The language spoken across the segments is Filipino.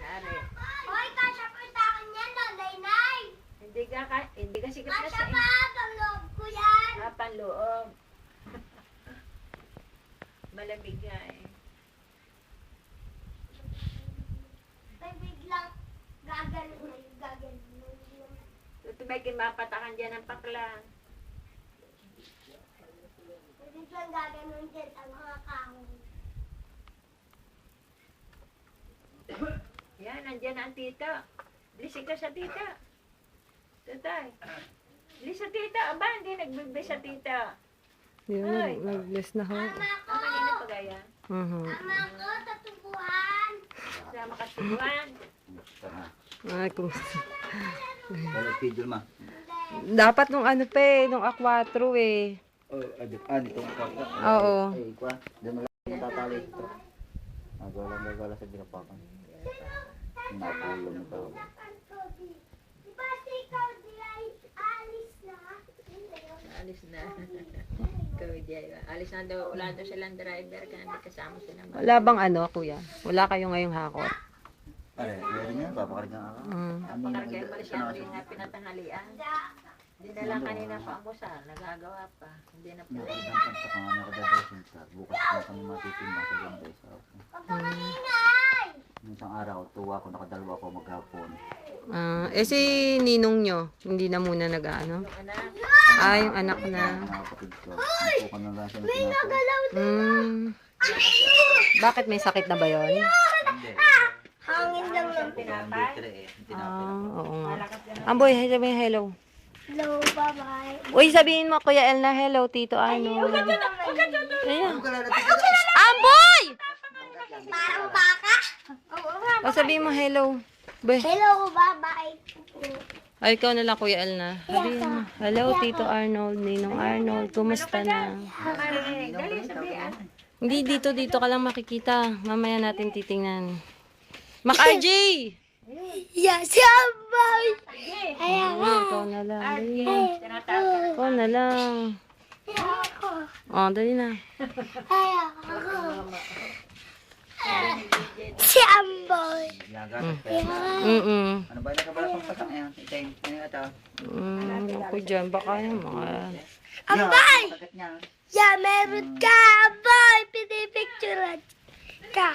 Ari. Hoy, kasya po sa akin yan, no, Nay. Hindi ka sikat na Kasya sa pa, pangloob ko yan. panloob. Malamig nga eh. May biglang gagano. Tutubay mapatakan dyan ng pakla. May biglang gaganon dyan ang mga kahon. Yan, nandyan na ang tita. Bilisig ka sa tita. Tatay. Bilis sa tita. Aba, hindi nagbibis sa tita. Ay. Yun, nag-bless na ho. Mama ko, Ang kanina pa gaya. mama ko, tatubuhan. Sama ka tubuan. Ay, kumusta? Walang schedule ma. Dapat nung ano pa eh, nung A4 eh. Dito ang kwarta. Oo. Ay, kwa. Doon mo lang matatali ito. Gagala sa ginapakan. Napulong na tao. Di ba si ikaw di ay alis na? Alis na. Alis na daw. Wala daw silang driver. Kaya hindi kasama sila. Wala bang ano, kuya? Wala kayo ngayong hakot? Pare, meron yan. Papakarga nga ako. Pakargay mo siya. Hindi nga pinatanghalian. Dinala kanina pa ang musal. Nagagawa pa. Hindi na po. Nakalimutan sa kanya kadadasin sa bukas na kami matitimbang sa ganda isa. Pagkamaningay! Nung isang araw, tuwa ko, nakadalawa ko maghapon. Si ninong nyo, hindi na muna nag-ano? Anak. Yung anak na. Nakapatid ko. Napukan na lang siya ng pinako. Bakit may sakit na ba yon? Hindi. Hangin lang lang. Tinapay. Oo nga. Amboy, sabihin hello. Hello, bye-bye. Uy, sabihin mo, Kuya El na hello, Tito Ano. Ayan. Huwag ka lang natin. Amboy! Parang baka? Oo nga. O, sabihin mo hello. Boy. Hello, bye-bye. Ay, ikaw na lang, Kuya El na. Sabihin mo, hello, Tito Arnold, Ninong Arnold, kumusta na? Dali sabihan. Hindi, dito ka lang makikita. Mamaya natin titingnan. Mac-RJ! Yeah, si Ambay. Ayan. Ikaw na lang. Dali. Tinatawag. Ikaw na lang. Ako. O, dali na. Ayan. Ako. Si Amboy. Yagat. Ano ba yung nakabalas ng patang yan? Itay. Ano yung ata? Ako dyan, baka yung mga... Ambay! Sagat niya. Yeah, meron ka, Amboy. Pinipicturean ka.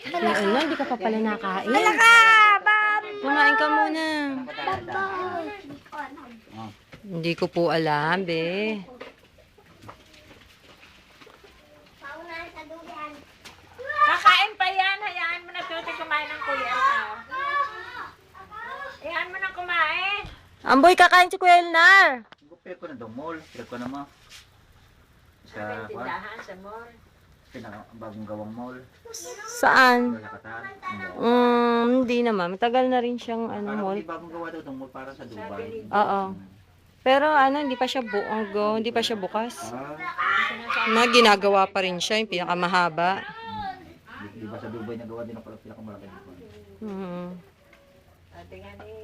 Kuya El na, hindi ka pa pala nakain. Hala ka, Bam! Kumain ka muna. Bam! Hindi ko po alam, be. Paunahan sa dugan. Kakain pa yan. Hayaan mo na tuti kumain ng kuya. Hayaan mo na kumain. Amboy, kakain si Kuya Elnar. Pili ko na daw mall. Pili ko na mo. Sa tindahan, sa mall. Bagong gawang mall. Saan? Lalakatan. Hindi naman. Matagal na rin siyang ano, Parang mall. hindi bagong gawa daw itong mall para sa Dubai. Oo. Pero hindi pa siya hindi pa siya bukas. Ginagawa pa rin siya, yung pinakamahaba. Di ba sa Dubai nagawa din ang pinakamalaki dito? Ate nga ni...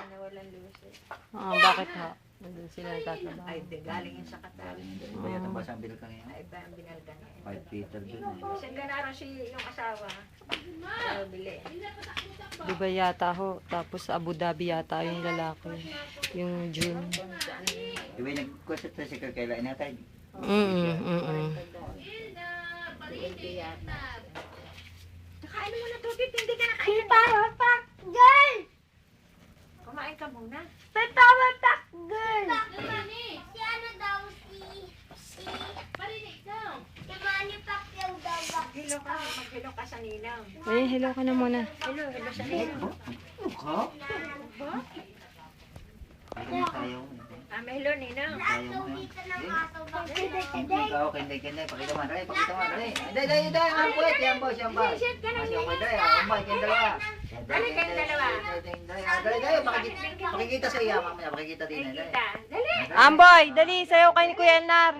Nawalan luces. Bakit ha? Nandun sila nagtatrabaho. Ay, di, galing yun sa Qatar. Galing din. Iba yata ba siyang bil ka ngayon? Ay, ba ang binalda niya. 5 Peter din eh. Kasi ganaran yung asawa. Ayaw bili. Di ba yata ho? Tapos sa Abu Dhabi yata yung lalaki. Yung June. Di ba yung nag-question sa si Kayla inatay? Hindi yata. Nakain mo na tubig, hindi ka nakain. Si Power Pack Girl! Kumain ka muna. Si Power Pack Girl! Si ano daw, si Manny Pacquiao daw ba? Maghilo ka sa ninang. Ay, hello ka na muna. Hello sa ninang. Ka? Ay, tayo. May hello ninang. Tayo mo yan. Dito ng aso ba? Ikaw, kende. Pakita mo, dali. Dali. Ang puwet. Yan boss, yan boss. Masya ko, dali. Umbay, kayong dalawa. Dali kayong dalawa. Dali. Pakikita sa iya, mamaya. Pakikita din. Dali. Dali. Amboy, dali, sayo kay ni Kuya Elnar.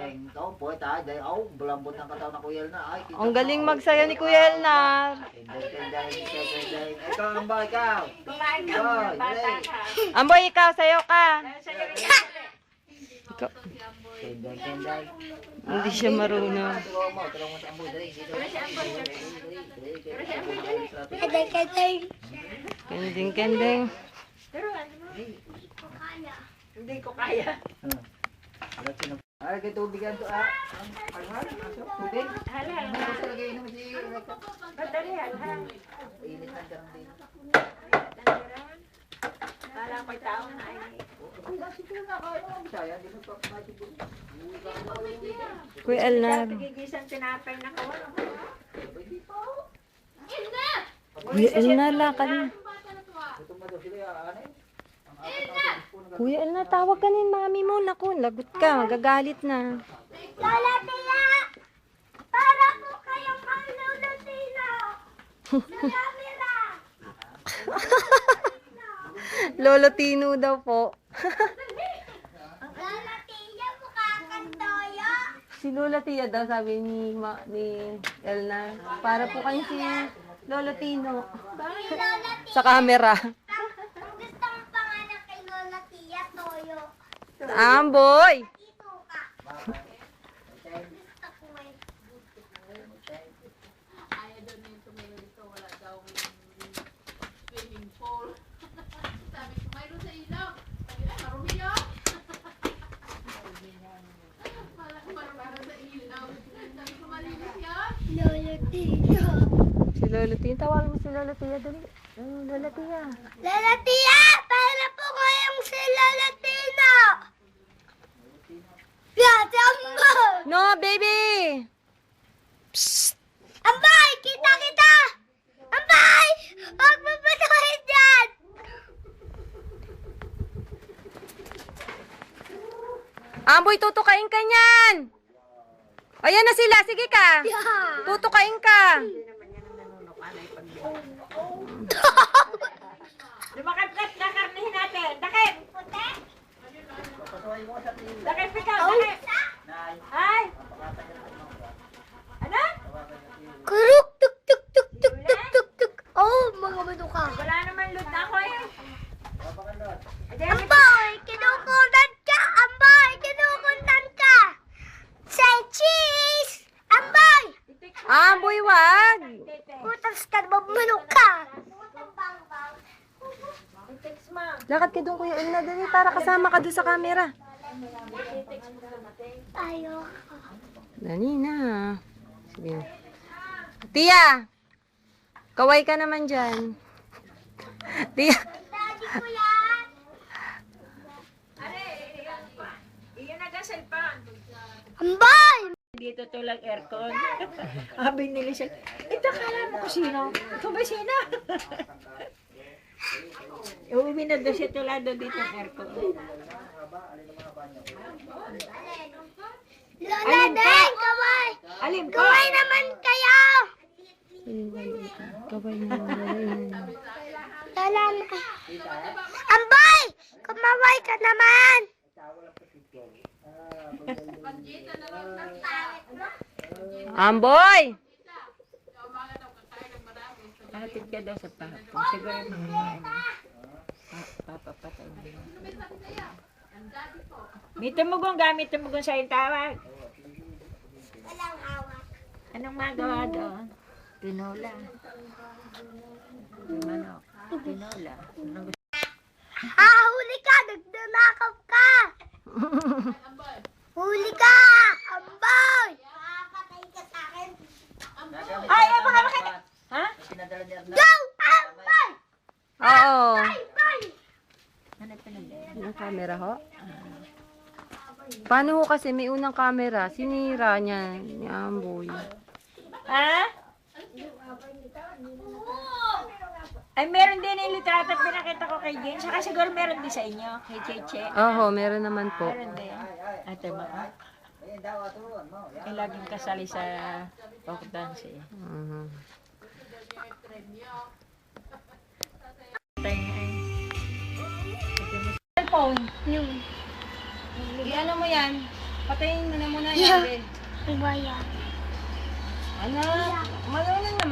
Ikaw, puwet ha. Dali. Bulambot ng katawan ng kuyel na. Ay, kita Ang mo. galing magsayo ni Kuya Elnar. Kende. Ikaw, Umbay, ikaw. Kumain ka muna, bata ka. Amboy, ikaw, sayo ka. Sa'yo rin yung dali. Ikaw, Kenday. hindi siya marunong. Tulungan mo si Amboy. Dali, dito. Pero si Amboy, Kadang kadang. Kending. pero ano mo? Hindi ko kaya. Ay, kay tubigan to ah. Alhal, masuk. Tubig. Hala, Ano sa lagay naman si Reka? batali, hala. Init na dyan din. Tangiran. Kala ko'y tao na ay. Ay, nasi ko na kaya ng Bisaya. Di mo pa masibog. Kuya El na. Nagigisang tinapay na kawala. Kuya El na, lakad na. Gutom na daw sila. Ano eh? Kuya El na, tawag ka ni mami mo. Naku, lagot ka. Magagalit na. Lola Tia! Para po kayong ang Lola Tina! Sa camera! Lolo Tino daw po. Lola Tia, mukha kang toyo! Si Lola Tia daw, sabi ni Elna. Para po kayo si Lolo Tino. Si Lola Tia, Sa camera. ang gusto mong pangalan kay Lola Tia, toyo. Amboy! Ito ka. Gusto ko eh. Lola Tia. Si Lolo Tino. Tawag mo si Lolo Tia. Dali. Lola Tia. Lola Tia! Para po kayong si Lola Tina! Yan, si Amboy! No, baby! Ambay! Kita kita! Ambay! Huwag mo patuhin dyan! Amboy, tutukain ka niyan! Ayan na sila. Sige ka. Yeah. Tutukain ka. Lumakit-kat na karnihin natin. Dakit! Pasuhay mo sa tingin. Dakit, pikaw, dakit! Nay. Ay! Ano? Kuruk! Tuk tuk tuk tuk tuk tuk tuk! Oh, mga manuka! Wala naman loot na ako eh. Papakandot. Ayan, Amboy! Kinukuntan ka! Amboy! Kinukuntan ka! Say cheese! Amboy! Amboy, wag. Putas ka naman manuka! text mo. Lakad ka doon, Kuya Elna. Dali, para kasama ka doon sa camera. Ayoko. Dali na. Sige. Tia! Kaway ka naman dyan. Tia! Daddy ko yan! Iyon na ka cellphone. Amboy! Dito tulang aircon. Binili siya. Ito kala mo kung sino. Ito ba sino? Uwi na doon siya tulado dito ang aircon. Lola Deng! Kaway! Alin po? Kaway naman kayo! Kaway na. Lola na. Amboy! Kumaway ka naman! Amboy! Hatid ka daw sa papo. Siguro yung mga papapatay. May tumugong gamit tumugong sa tawag. Walang hawak. Anong magawa doon? Tinola. Yung manok. Tinola. Anong gusto? Huli ka! Nagdunakap ka! Huli ka! Amboy! Makapatay ka sa akin. Ay, ay, baka bakit? Ha? Pinadala niya na. Go! Amboy! Oo. Amboy! Ano pinag- Yung camera ho? Paano ho kasi may unang camera? Sinira niya ni Amboy. Ha? Ay, meron din yung litrato at pinakita ko kay Jen. Saka siguro meron din sa inyo, kay Cheche. Oo, meron naman po. Meron din. Ate mo. Ayun daw, aturuan mo. Yan. Ay, laging kasali sa folk dance eh. Mhm. Cellphone. Ano mo yan? Patayin mo na muna yan. Ano ba yan? Anak, marunong naman.